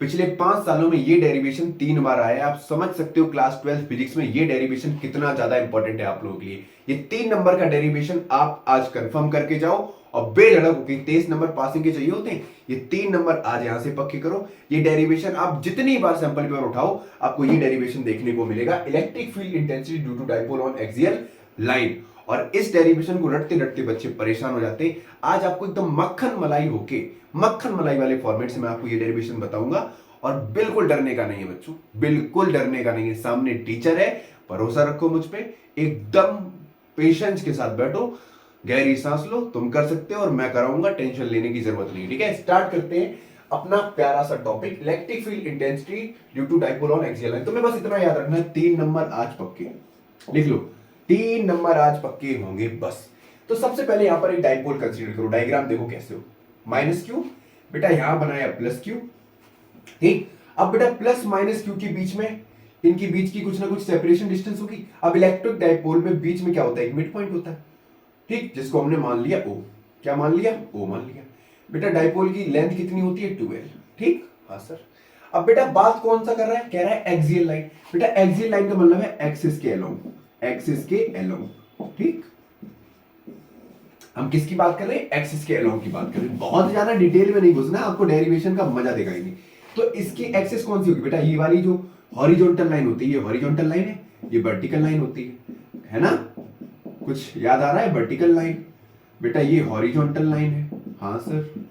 पिछले 5 सालों में ये डेरिवेशन 3 बार आया है। आप समझ सकते हो क्लास 12 फिजिक्स में ये डेरिवेशन कितना ज्यादा इंपॉर्टेंट है आप लोगों के लिए। ये 3 नंबर का डेरिवेशन आप आज कंफर्म करके जाओ और बेधड़क होकर 23 नंबर पासिंग के चाहिए होते हैं, ये 3 नंबर आज यहां से पक्के करो। ये डेरिवेशन आप जितनी बार सैंपल पेपर उठाओ आपको ये डेरिवेशन देखने को मिलेगा, electric field intensity due to dipole on axial line. और इस डेरिवेशन को रटते रटते बच्चे परेशान हो जाते हैं। आज आपको एकदम मक्खन मलाई होके मक्खन मलाई वाले फॉर्मेट से मैं आपको ये डेरिवेशन बताऊंगा और बिल्कुल डरने का नहीं है बच्चों, बिल्कुल डरने का नहीं है। सामने टीचर है, भरोसा रखो मुझ पे, एकदम पेशेंस के साथ बैठो, गहरी सांस लो, तुम कर सकते हो और मैं कराऊंगा, टेंशन लेने की जरूरत नहीं। ठीक है, स्टार्ट करते हैं अपना प्यारा सा topic, electric field intensity due to dipole on axial line. तुम्हें बस इतना याद रखना है 3 नंबर आज पक्के, लिख लो 3 नंबर आज पक्के होंगे बस। तो सबसे पहले यहां पर एक डाइपोल कंसीडर करो, डायग्राम देखो कैसे हो, माइनस क्यू, बेटा यहां बनाया प्लस क्यू, ठीक। अब बेटा प्लस माइनस क्यू के बीच में, इनके बीच की कुछ ना कुछ सेपरेशन डिस्टेंस होगी। अब इलेक्ट्रिक डाइपोल में बीच में क्या होता है, एक मिड पॉइंट होता है, ठीक, जिसको हमने मान लिया ओ। क्या मान लिया, ओ मान लिया। बेटा डाइपोल की लेंथ कितनी होती है, 12, ठीक, हाँ सर। अब बेटा बात कौन सा कर रहा है, कह रहा है एक्सियल लाइन। बेटा एक्सियल लाइन का मतलब है एक्सिस के अलोंग, एक्सिस के अलोंग, ठीक। हम किसकी बात कर रहे हैं, एक्सिस के अलोंग की बात कर रहे हैं। बहुत ज्यादा डिटेल में नहीं घुसना, आपको डेरिवेशन का मजा दिखाएंगे। तो इसकी एक्सिस कौन सी होगी, बेटा ये वाली जो हॉरिजॉन्टल लाइन होती है, ये हॉरिजॉन्टल लाइन है, ये वर्टिकल लाइन होती है ना। कुछ याद आ रहा है, वर्टिकल लाइन, बेटा ये हॉरिजॉन्टल लाइन है, हाँ सर।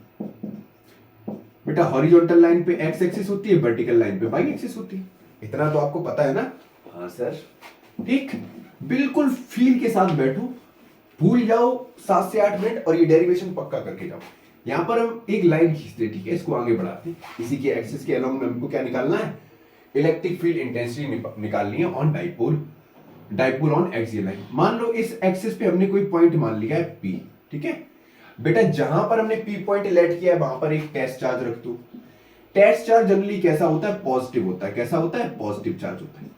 बेटा हॉरिजॉन्टल लाइन पे एक्स एक्सिस होती है, वर्टिकल लाइन पे वाई एक्सिस होती है, इतना तो आपको पता है ना, हाँ सर, ठीक। बिल्कुल फील के साथ बैठो, भूल जाओ 7 से 8 मिनट और ये डेरिवेशन पक्का करके जाओ। यहां पर हम एक लाइन खींचते, ठीक है, इसको आगे बढ़ाते हैं। इसी के एक्सिस के अलोंग में हमको क्या निकालना है, इलेक्ट्रिक फील्ड इंटेंसिटी निकालनी है on dipole, dipole on axial line. मान लो इस एक्सिस पे हमने कोई पॉइंट मान लिया है P, ठीक है। बेटा जहां पर हमने P पॉइंट लेट किया है वहां पर एक टेस्ट चार्ज रख दो। टेस्ट चार्ज जनरली कैसा होता है, पॉजिटिव होता है। कैसा होता है, पॉजिटिव चार्ज होता है।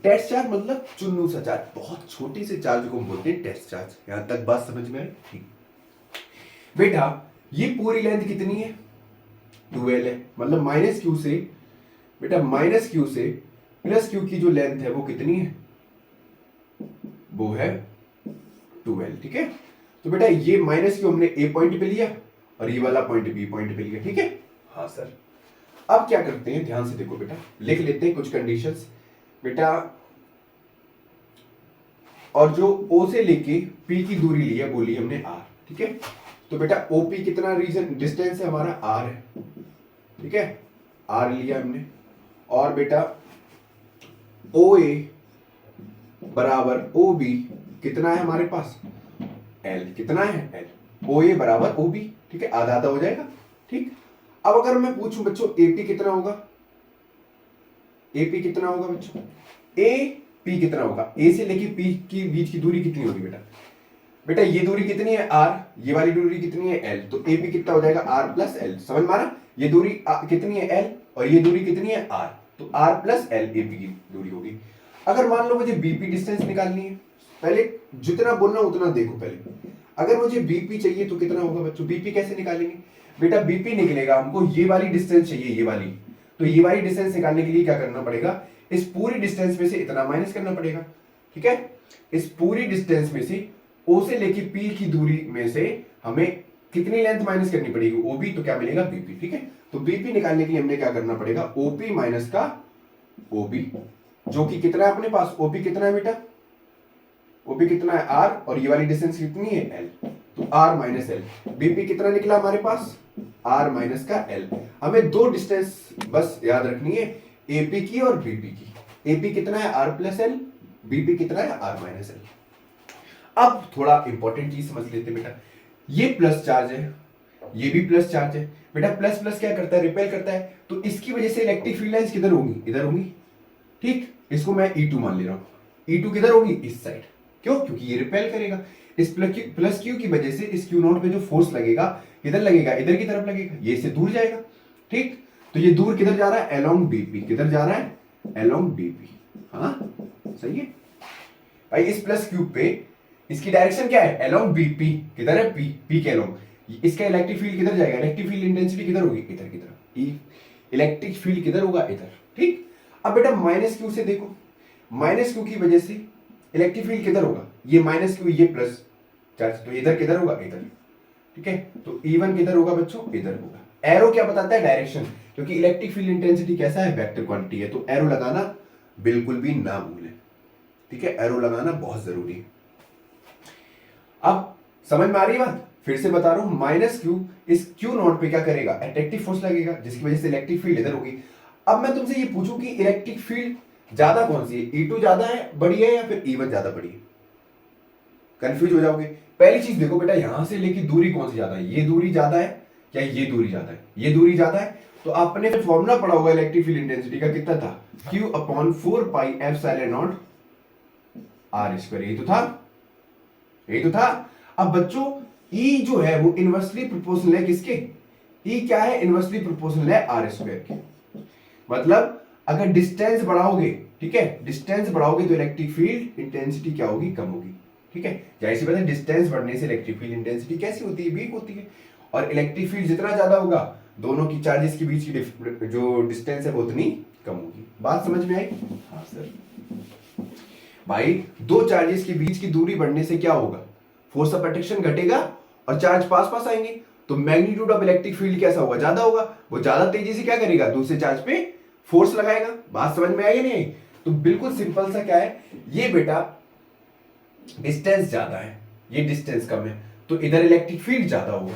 टेस्ट चार्ज मतलब चुन्नू सा चार्ज, बहुत छोटे से चार्ज को हम बोलते हैं टेस्ट चार्ज। यहां तक बात समझ में आई, ठीक। बेटा ये पूरी लेंथ कितनी है, 12 है, मतलब माइनस क्यू से, बेटा माइनस क्यू से प्लस क्यू की जो लेंथ है वो कितनी है, वो है 12, ठीक है। तो बेटा ये माइनस क्यू हमने ए पॉइंट पे लिया और ये वाला पॉइंट बी पॉइंट पे लिया, ठीक है, हाँ सर। अब क्या करते हैं, ध्यान से देखो बेटा, लिख लेते हैं कुछ कंडीशंस बेटा। और जो O से लेके P की दूरी ली है वो ली हमने R, ठीक है। तो बेटा OP कितना रीजन डिस्टेंस है हमारा, R है, ठीक है, R लिया हमने। और बेटा OA बराबर OB कितना है हमारे पास, L कितना है, L। OA बराबर OB, ठीक है, आधा आधा हो जाएगा, ठीक। अब अगर मैं पूछूं बच्चों AP कितना होगा, AP कितना होगा बच्चों, AP कितना होगा, A से लेके P की बीच की दूरी कितनी होगी बेटा, बेटा ये दूरी कितनी है R, ये वाली दूरी कितनी है L, तो AP कितना हो जाएगा R प्लस L, समझ मारा। ये दूरी कितनी है L और ये दूरी कितनी है R, तो R प्लस L AP की दूरी होगी। अगर मान लो मुझे BP डिस्टेंस निकालनी है, पहले जितना बोलना उतना देखो पहले। अगर मुझे BP चाहिए तो कितना होगा बच्चों, BP कैसे निकालेंगे, बेटा BP निकलेगा, हमको ये वाली डिस्टेंस चाहिए, ये वाली, तो ये वाली डिस्टेंस निकालने के लिए क्या करना पड़ेगा, इस पूरी डिस्टेंस में से इतना माइनस करना पड़ेगा, ठीक है। इस पूरी डिस्टेंस में से O से लेके P की दूरी में से हमें कितनी लेंथ माइनस करनी पड़ेगी, OB, तो क्या मिलेगा BP, ठीक है। तो BP निकालने के लिए हमने क्या करना पड़ेगा, OP माइनस का OB, जो कि कितना है अपने पास, OP कितना है बेटा, OP कितना है R और ये वाली डिस्टेंस कितनी है L, तो R माइनस L। BP कितना निकला हमारे पास, R माइनस का L। हमें दो डिस्टेंस बस याद रखनी है, AP की और BP की। AP कितना है R प्लस L, BP कितना है R माइनस L। अब थोड़ा इंपॉर्टेंट चीज समझ लेते बेटा, ये प्लस चार्ज है, ये भी प्लस चार्ज है। बेटा प्लस प्लस क्या करता है, रिपेल करता है, तो इसकी वजह से इलेक्ट्रिक फील्ड लाइंस किधर होंगी, इधर होंगी, ठीक। इसको मैं E2 मान ले रहा हूं, E2 किधर होगी, इस साइड, क्यों, क्योंकि ये रिपेल करेगा। इस प्लस क्यू की वजह से इस क्यू नॉट पे जो फोर्स लगेगा किधर लगेगा, इधर की तरफ लगेगा, ये इससे दूर जाएगा, ठीक। तो ये दूर किधर जा रहा है, अलोंग BP, किधर जा रहा है, अलोंग BP, हाँ सही है भाई। इस प्लस क्यूब पे इसकी डायरेक्शन क्या है, अलोंग BP, किधर है P के अलोंग। इसका इलेक्ट्रिक फील्ड किधर जाएगा, इलेक्ट्रिक फील्ड इंटेंसिटी किधर होगी, इधर की तरफ, इलेक्ट्रिक फील्ड किधर होगा, इधर। ठीक, अब बेटा माइनस क्यू से देखो, माइनस क्यू की वजह से इलेक्ट्रिक फील्ड किधर होगा, ये माइनस क्यू, ये प्लस चार्ज, तो इधर किधर होगा, इधर। ठीक है, तो E1 किधर होगा बच्चों, इधर होगा। एरो क्या बताता है, डायरेक्शन, क्योंकि इलेक्ट्रिक फील्ड इंटेंसिटी कैसा है, वेक्टर क्वांटिटी है, तो एरो लगाना बिल्कुल भी ना भूलें। ठीक है, एरो लगाना बहुत जरूरी है। अब समझ में आ रही है बात, फिर से बता रहा हूं, माइनस क्यू इस क्यू नॉट पे क्या करेगा, अट्रैक्टिव फोर्स लगेगा, जिसकी वजह से इलेक्ट्रिक फील्ड इधर होगी। अब मैं तुमसे ये पूछूं कि इलेक्ट्रिक फील्ड ज्यादा कौन सी है, E2 ज्यादा है, बड़ी है, या फिर E1 ज्यादा बड़ी है? कंफ्यूज हो जाओगे। पहली चीज देखो बेटा, यहां से लेके दूरी कौन सी ज्यादा है, ये दूरी ज्यादा है या ये दूरी ज्यादा है, ये दूरी ज्यादा है। तो आपने फॉर्मूला पढ़ा होगा इलेक्ट्रिक फील्ड इंटेंसिटी का, कितना था, Q/4πε0 r², यही तो था, यही तो था। अब बच्चों E जो है वो इनवर्सली प्रोपोर्शनल है किसके, E क्या है, इनवर्सली प्रोपोर्शनल है r² के। मतलब अगर डिस्टेंस बढ़ाओगे, ठीक है, डिस्टेंस बढ़ाओगे तो इलेक्ट्रिक फील्ड इंटेंसिटी क्या होगी, कम होगी। ठीक है, जाहिर सी बात है, डिस्टेंस बढ़ने से इलेक्ट्रिक फील्ड इंटेंसिटी कैसी होती है, वीक होती है। और इलेक्ट्रिक फील्ड जितना ज्यादा होगा, दोनों की चार्जेस के बीच की जो डिस्टेंस है वो उतनी कम होगी। बात समझ में आई? हाँ सर। भाई दो चार्जेस के बीच की दूरी बढ़ने से क्या होगा, फोर्स ऑफ अट्रैक्शन घटेगा और चार्ज पास पास आएंगे, तो मैग्नीट्यूड ऑफ इलेक्ट्रिक फील्ड कैसा होगा, ज्यादा होगा। वो ज्यादा तेजी से क्या करेगा, दूसरे चार्ज पे फोर्स लगाएगा। बात समझ में आई या नहीं? तो बिल्कुल सिंपल सा क्या है, ये बेटा डिस्टेंस ज्यादा है, ये डिस्टेंस कम है, तो इधर इलेक्ट्रिक फील्ड ज्यादा होगा।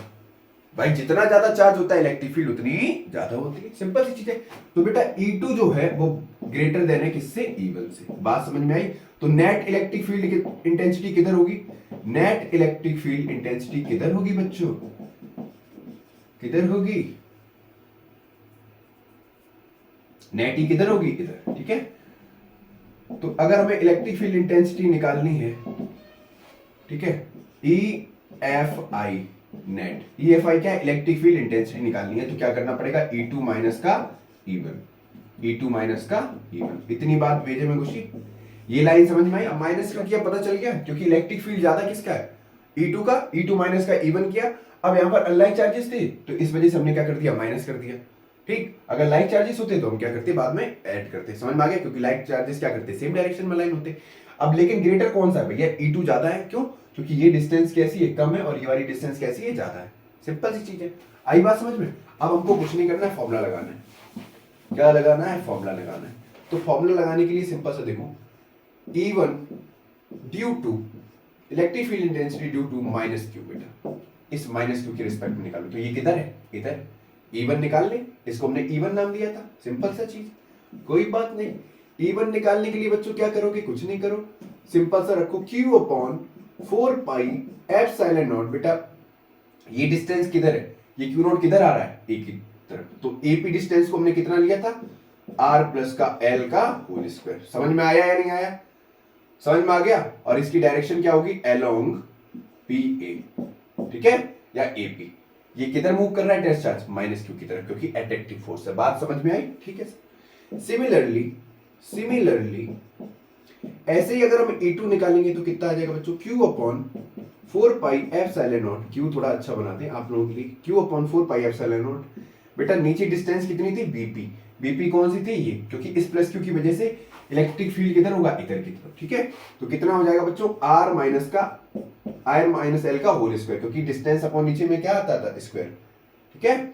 भाई जितना ज्यादा चार्ज होता है इलेक्ट्रिक फील्ड उतनी ही ज्यादा होती है, सिंपल सी चीज है। तो बेटा E2 जो है वो ग्रेटर देन है किससे, E1 से। बात समझ में आई? तो नेट इलेक्ट्रिक फील्ड इंटेंसिटी किधर होगी, नेट इलेक्ट्रिक फील्ड इंटेंसिटी किधर होगी बच्चों, किधर होगी, नेट ही किधर होगी, इधर। ठीक है, तो अगर हमें इलेक्ट्रिक फील्ड इंटेंसिटी निकालनी है, ठीक है, EFI नेट, EFI क्या है, इलेक्ट्रिक फील्ड इंटेंसिटी निकालनी है, तो क्या करना पड़ेगा, E2 माइनस का E1, E2 माइनस का E1। इतनी बात भेजे में खुशी, ये लाइन समझ में आई? अब माइनस का किया, पता चल गया, क्योंकि इलेक्ट्रिक फील्ड ज्यादा किसका है, E2 का, E2 माइनस का E1 किया। अब यहां पर अनलाइक चार्जेस थे, तो इस वजह से हमने क्या कर दिया, माइनस कर दिया। ठीक, अगर लाइक चार्जेस होते तो हम क्या करते, बाद में ऐड करते। समझ में आ गया? क्योंकि लाइक चार्जेस क्या करते, सेम डायरेक्शन में लाइन होते। अब लेकिन ग्रेटर कौन सा है भैया, E2 ज्यादा है, क्यों, क्योंकि ये डिस्टेंस कैसी है, कम है, और ये वाली डिस्टेंस कैसी है, ज्यादा है। सिंपल सी चीज है, आई बात समझ में? अब हमको कुछ नहीं करना है, फॉर्मूला लगाना है। क्या लगाना है, फॉर्मूला लगाना है। तो फॉर्मूला लगाने के लिए सिंपल सा देखो, E1 due to electric field intensity due to minus Q, बेटा इस माइनस क्यू के रिस्पेक्ट में निकालो। तो ये किधर है, इधर। E1 निकाल ले, इसको हमने E1 नाम दिया था, सिंपल सा चीज, कोई बात नहीं। E1 निकालने के लिए बच्चों क्या करोगे, कुछ नहीं करो, सिंपल सा रखो Q/4πε0। बेटा ये डिस्टेंस किधर है, ये Q नॉट किधर आ रहा है, A की तरफ, तो AP डिस्टेंस को हमने कितना लिया था, R प्लस का L का होल स्क्वायर। समझ में आया या नहीं आया, समझ में आ गया? और इसकी डायरेक्शन क्या होगी, अलोंग PA, ठीक है, या AP। ये किधर मूव कर रहा है, टेस्ट चार्ज माइनस क्यू की तरफ, क्योंकि अट्रैक्टिव फोर्स है। बात समझ में आई? ठीक है। सिमिलरली ऐसे ही अगर हम E2 निकालेंगे तो कितना आ जाएगा बच्चों, Q/4πε0। Q थोड़ा अच्छा बनाते हैं आप लोगों के लिए, Q/4πε0। बेटा नीचे डिस्टेंस कितनी थी, BP। BP कौन सी थी, ये, क्योंकि इस प्लस क्यू की वजह से इलेक्ट्रिक फील्ड किधर होगा, इधर की तरफ। ठीक है, तो कितना हो जाएगा बच्चों, R माइनस L का होल स्क्वायर, क्योंकि डिस्टेंस अपॉन नीचे में क्या आता था, स्क्वायर। ठीक है,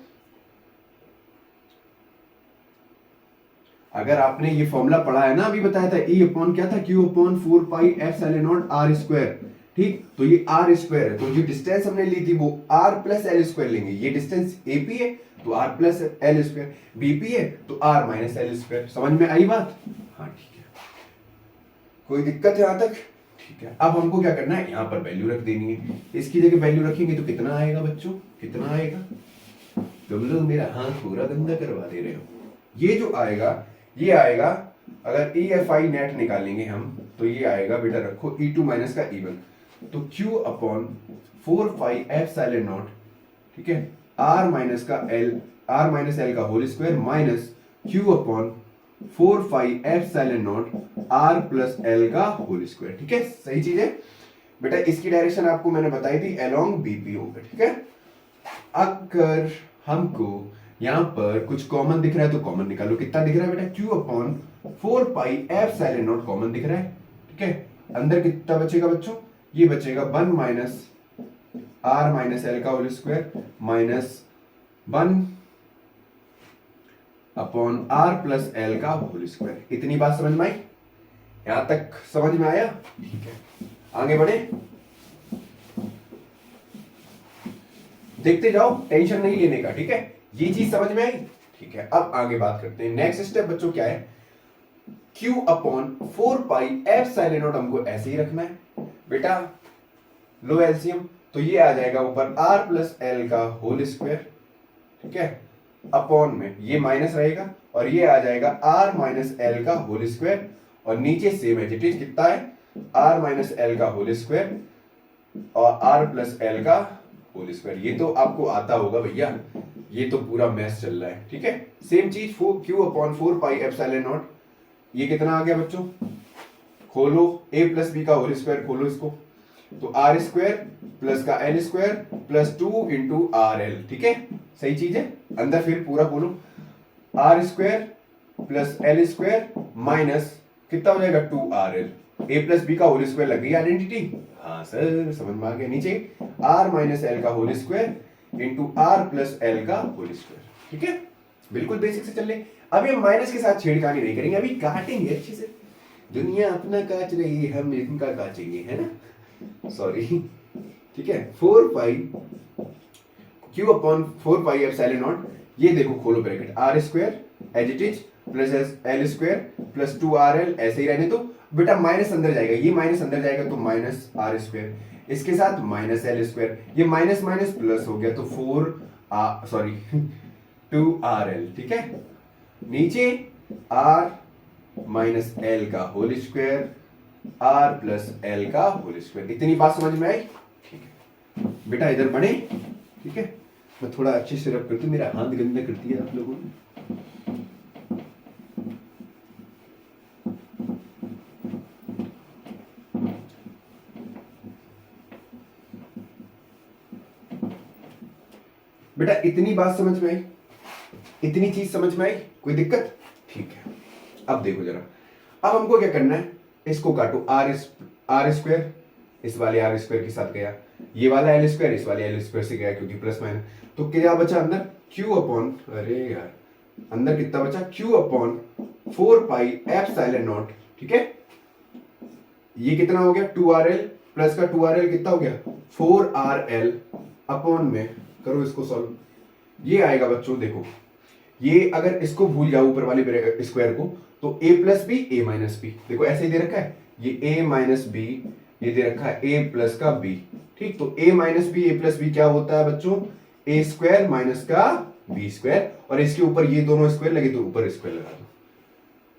अगर आपने ये फॉर्मूला पढ़ा है ना, अभी बताया था, E अपॉन क्या था, Q/4πε0 R²। ठीक, तो ये R स्क्वायर है, तो जो डिस्टेंस हमने ली थी वो R प्लस L स्क्वायर लेंगे। ये डिस्टेंस AP है तो R plus L square, BP है तो R माइनस L स्क्वायर। समझ में आई बात? हाँ ठीक है, कोई दिक्कत है यहां तक? ठीक है, अब हमको क्या करना है, यहां पर वैल्यू रख देनी है। इसकी जगह वैल्यू रखेंगे तो कितना आएगा बच्चों, कितना आएगा, तुम लोग मेरा हाथ पूरा गंदा करवा दे रहे हो। ये जो आएगा, ये आएगा, अगर EFI नेट निकालेंगे हम तो ये आएगा, बेटा रखो E2 माइनस का E1, तो Q/4πε0, ठीक है, R माइनस L का whole square minus Q/4πε0 R plus L का होल स्क्वायर। ठीक है, सही चीज है बेटा। इसकी डायरेक्शन आपको मैंने बताई थी, अलोंग BP होगा। ठीक है, अगर हमको यहां पर कुछ कॉमन दिख रहा है तो कॉमन निकालो। कितना दिख रहा है बेटा? Q अपॉन 4π∈0 कॉमन दिख रहा है। ठीक है, अंदर कितना बचेगा बच्चों? ये बचेगा 1 माइनस r माइनस एल का whole square minus 1 upon r plus L का होल स्क्वायर। इतनी बात समझ में आई? यहां तक समझ में आया? ठीक है, आगे बढ़े, देखते जाओ, टेंशन नहीं लेने का। ठीक है, ये चीज समझ में आई? ठीक है, अब आगे बात करते हैं। नेक्स्ट स्टेप बच्चों क्या है? Q अपॉन 4π∈0 हमको ऐसे ही रखना है बेटा, लो एलसीएम, तो ये आ जाएगा ऊपर r प्लस एल का होल स्क्वायर। ठीक है, अपॉन में ये माइनस रहेगा और ये आ जाएगा r माइनस एल का होल स्क्वायर, और नीचे सेम एज इट इज कितना है? r माइनस एल का होल स्क्वायर और r प्लस एल का होल स्क्वायर। ये तो आपको आता होगा भैया, ये तो पूरा मैथ चल रहा है। ठीक है, सेम चीज Q अपॉन 4π∈0, ये कितना आ गया बच्चों? खोलो, a प्लस बी का होल स्क्वायर खोलो इसको, तो आर स्क्वायर प्लस का L square plus 2 into R L. ठीक है, सही चीज है। अंदर फिर पूरा खोलो, R square plus L square minus कितना हो जाएगा? 2RL, a प्लस बी का होल स्क्वायर लग गई आइडेंटिटी। हाँ सर, समझ में आ गया। नीचे r माइनस एल का whole square into R plus L का होल स्क्वायर। ठीक है, बिल्कुल बेसिक से चल रहे। अभी हम माइनस के साथ छेड़खानी नहीं करेंगे, अभी काटेंगे अच्छे से। दुनिया अपना काट रही है, हम इनका काटेंगे, है ना? सॉरी। ठीक है, 4π Q अपॉन 4π∈0, ये देखो खोलो bracket, R square as it is plus L square plus 2RL, ऐसे ही रहने दो बेटा। माइनस अंदर जाएगा, ये माइनस अंदर जाएगा तो माइनस आर स्क्वायर, इसके साथ माइनस एल स्क्वायर, ये माइनस माइनस प्लस हो गया तो 2RL। ठीक है, नीचे r माइनस एल का whole square, r plus L का होल स्क्वायर। इतनी बात समझ में आई? ठीक है बेटा, इधर बढ़े। ठीक है, मैं थोड़ा अच्छे से रब करती हूँ, मेरा हाथ गंदा करती है आप लोगों ने। बेटा इतनी बात समझ में आई? इतनी चीज समझ में आई? कोई दिक्कत? ठीक है, अब देखो जरा, अब हमको क्या करना है? इसको काटो, आर स्क्वायर इस वाले आर स्क्वायर के साथ गया, ये वाला एल स्क्वायर इस वाले एल स्क्वायर से गया क्योंकि प्लस माइनस, तो क्या बचा अंदर? Q अपॉन, अरे यार अंदर कितना बचा? Q upon 4π∈0। ठीक है, ये कितना हो गया? 2RL प्लस का 2RL कितना हो गया? 4RL अपॉन में, करो इसको सॉल्व, ये आएगा बच्चों। देखो ये अगर इसको भूल जाओ ऊपर वाले स्क्वायर को, तो a plus B A minus B, देखो ऐसे ही दे रखा है, ये a माइनस बी, ये दे रखा है a प्लस का b। ठीक, तो a minus B A plus B क्या होता है बच्चों? a स्क्वायर माइनस का b स्क्वायर, और इसके ऊपर ये दोनों स्क्वायर लगे तो ऊपर स्क्वायर लगा दो।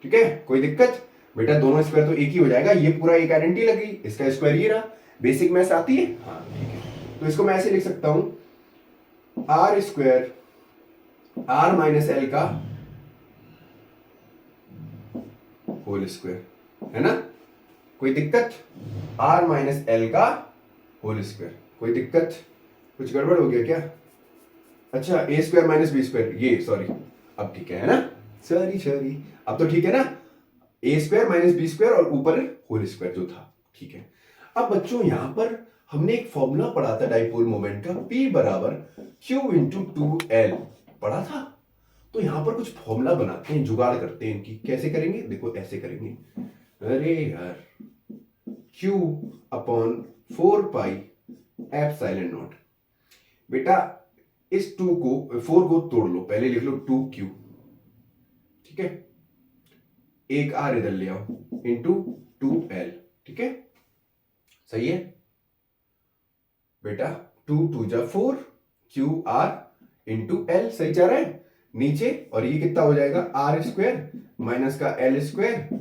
ठीक है, कोई दिक्कत? बेटा दोनों स्क्वायर तो एक ही हो जाएगा, ये पूरा एक आइडेंटिटी लगी, इसका स्क्वायर ये रहा। बेसिक मैथ्स आती है? हाँ ठीक है, तो इसको मैं ऐसे लिख सकता हूं, R square R minus L का होल स्क्वायर, है ना? कोई दिक्कत? आर माइनस एल का होल स्क्वायर, कोई दिक्कत? कुछ गड़बड़ हो गया क्या? अच्छा, A square minus B square, ये सॉरी, अब ठीक है ना? सॉरी, अब तो ठीक है ना? ए स्क्वायर माइनस बी स्क्वायर और ऊपर होल स्क्वायर जो था। ठीक है, अब बच्चों यहां पर हमने एक फॉर्मूला पढ़ा था डाइपोल मोमेंट का, P बराबर Q इंटू 2L पढ़ा था। तो यहां पर कुछ फॉर्मूला बनाते हैं, जुगाड़ करते हैं इनकी। कैसे करेंगे? देखो ऐसे करेंगे, अरे यार, Q अपॉन 4π∈0। बेटा इस 2 को 4 को तोड़ लो, पहले लिख लो 2Q। ठीक है, एक R इधर ले आओ इंटू 2L। ठीक है, सही है बेटा? 2 2 जा 4, QR इंटू L, सही जा रहा है नीचे, और ये कितना हो जाएगा? आर स्क्वायर माइनस का एल स्क्वायर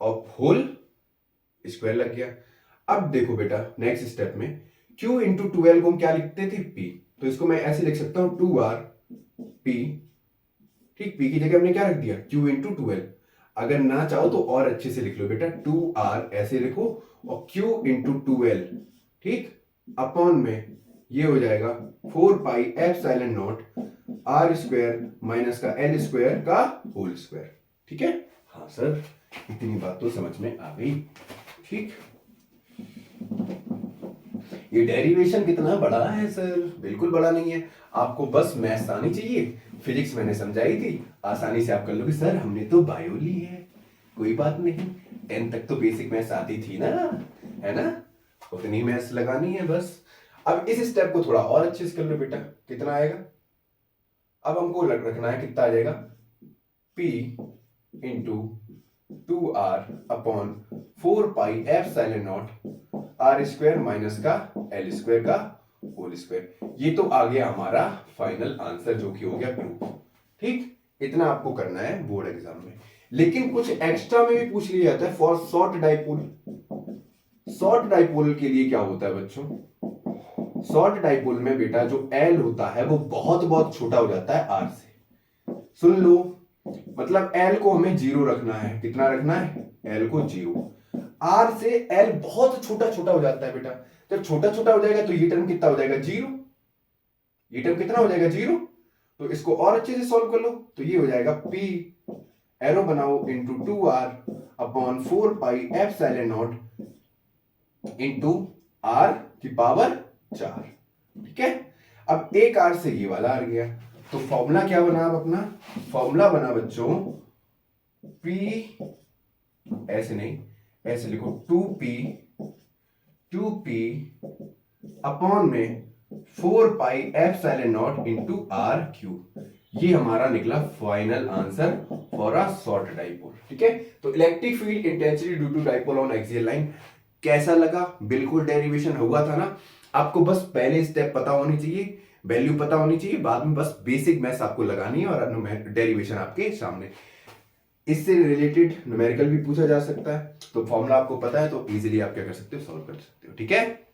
और होल स्क्वायर लग गया। अब देखो बेटा नेक्स्ट स्टेप में Q इंटू 2L को हम क्या लिखते थे? P, तो इसको मैं ऐसे लिख सकता हूं 2RP। ठीक, P की जगह हमने क्या रख दिया? Q into 2L। अगर ना चाहो तो और अच्छे से लिख लो बेटा, 2R ऐसे लिखो और Q इंटू 2L। ठीक, अपॉन में ये हो जाएगा 4 pi epsilon naught R square minus का एल स्क्वायर का होल स्क्वायर। ठीक है, हाँ सर इतनी बात तो समझ में आ गई। ठीक, ये डेरिवेशन कितना बड़ा है सर? बिल्कुल बड़ा नहीं है, आपको बस मैथ्स आनी चाहिए। फिजिक्स मैंने समझाई थी, आसानी से आप कर लोगे। सर हमने तो बायो ली है, कोई बात नहीं, 10 तक तो बेसिक मैथ्स आती थी ना, है ना, उतनी मैथ्स लगानी है बस। अब इस स्टेप को थोड़ा और अच्छे से कर लो बेटा। कितना आएगा? अब हमको रखना है, कितना आ जाएगा, P into 2R upon 4 pi epsilon naught R square minus का एल स्क्वायर का होल स्क्वायर। ये तो आ गया हमारा फाइनल आंसर, जो कि हो गया प्रूफ। ठीक, इतना आपको करना है बोर्ड एग्जाम में। लेकिन कुछ एक्स्ट्रा में भी पूछ लिया जाता है for short dipole. Short dipole के लिए क्या होता है बच्चों? शॉर्ट डाइपोल में बेटा जो एल होता है वो बहुत बहुत छोटा हो जाता है आर से। सुन लो, मतलब एल को हमें 0 रखना है। कितना रखना है? एल को 0। आर से एल बहुत छोटा छोटा हो जाता है बेटा। जब छोटा छोटा हो जाएगा तो ये टर्म कितना हो जाएगा? 0। ये टर्म कितना हो जाएगा? 0। तो इसको और अच्छे से सॉल्व कर लो, तो ये हो जाएगा P एरो बनाओ into 2R upon 4 pi epsilon naught into R की पावर 4। ठीक है, अब एक R से ये वाला आ गया, तो फॉर्मूला क्या बना? अब अपना फॉर्मूला बना बच्चों, P ऐसे नहीं, ऐसे लिखो 2P अपॉन में 4 pi epsilon naught into R cube. ये हमारा निकला final answer for a short dipole. ठीक है, तो electric field intensity due to dipole on axial line कैसा लगा? बिल्कुल डेरिवेशन हुआ था ना। आपको बस पहले स्टेप पता होनी चाहिए, वैल्यू पता होनी चाहिए, बाद में बस बेसिक मैथ्स आपको लगानी है और डेरिवेशन आपके सामने। इससे रिलेटेड न्यूमेरिकल भी पूछा जा सकता है, तो फॉर्मूला आपको पता है तो इजीली आप क्या कर सकते हो? सॉल्व कर सकते हो। ठीक है।